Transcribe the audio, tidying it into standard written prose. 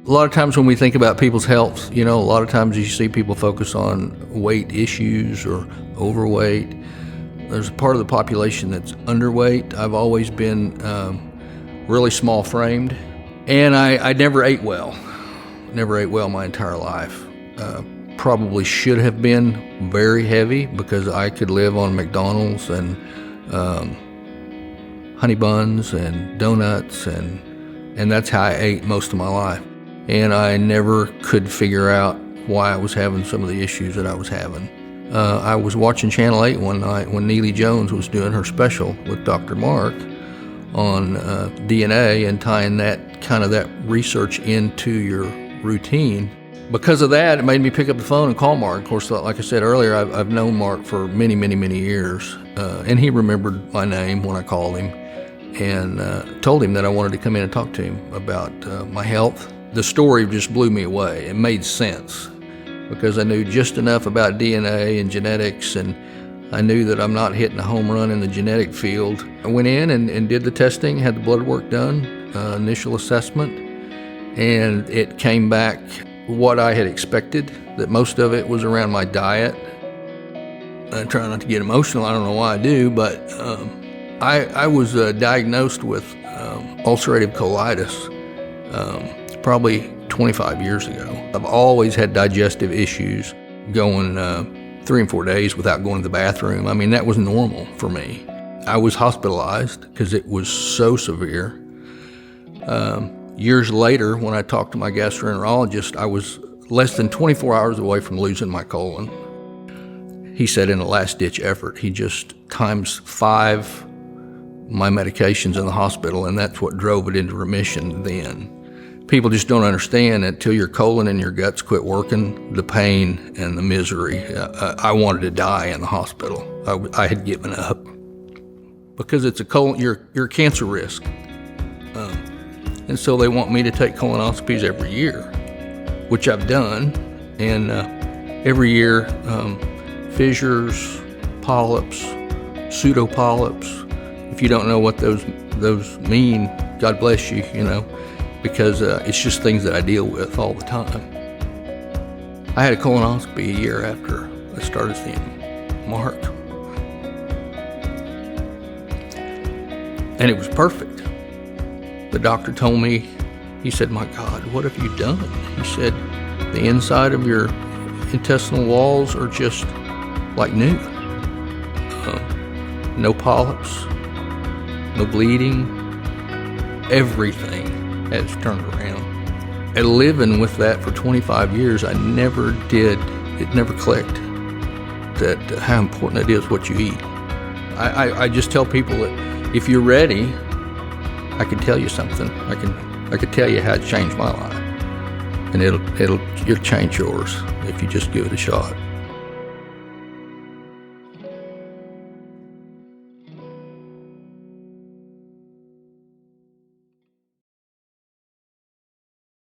A lot of times when we think about people's health, a lot of times you see people focus on weight issues or overweight. There's a part of the population that's underweight. I've always been really small framed, and I never ate well. Never ate well my entire life. Probably should have been very heavy because I could live on McDonald's and honey buns and donuts, and that's how I ate most of my life. And I never could figure out why I was having some of the issues that I was having. I was watching Channel 8 one night when Neely Jones was doing her special with Dr. Mark on DNA and tying that research into your routine. Because of that, it made me pick up the phone and call Mark. Of course, like I said earlier, I've known Mark for many, many, many years, and he remembered my name when I called him and told him that I wanted to come in and talk to him about my health. The story just blew me away. It made sense because I knew just enough about DNA and genetics, and I knew that I'm not hitting a home run in the genetic field. I went in and did the testing, had the blood work done, initial assessment, and it came back what I had expected, that most of it was around my diet. I try not to get emotional, I don't know why I do, but I was diagnosed with ulcerative colitis probably 25 years ago. I've always had digestive issues, going 3 and 4 days without going to the bathroom. I mean, that was normal for me. I was hospitalized because it was so severe. Years later, when I talked to my gastroenterologist, I was less than 24 hours away from losing my colon. He said in a last-ditch effort, he just times 5 my medications in the hospital, and that's what drove it into remission then. People just don't understand that until your colon and your guts quit working, the pain and the misery. I wanted to die in the hospital. I had given up because it's a colon. You're cancer risk, and so they want me to take colonoscopies every year, which I've done, and every year fissures, polyps, pseudopolyps. If you don't know what those mean, God bless you, because it's just things that I deal with all the time. I had a colonoscopy a year after I started seeing Mark. And it was perfect. The doctor told me, he said, "My God, what have you done?" He said, "The inside of your intestinal walls are just like new. No polyps, no bleeding, everything has turned around." And living with that for 25 years, it never clicked that how important it is what you eat. I just tell people that if you're ready, I can tell you something. I can tell you how it changed my life, and it'll change yours if you just give it a shot.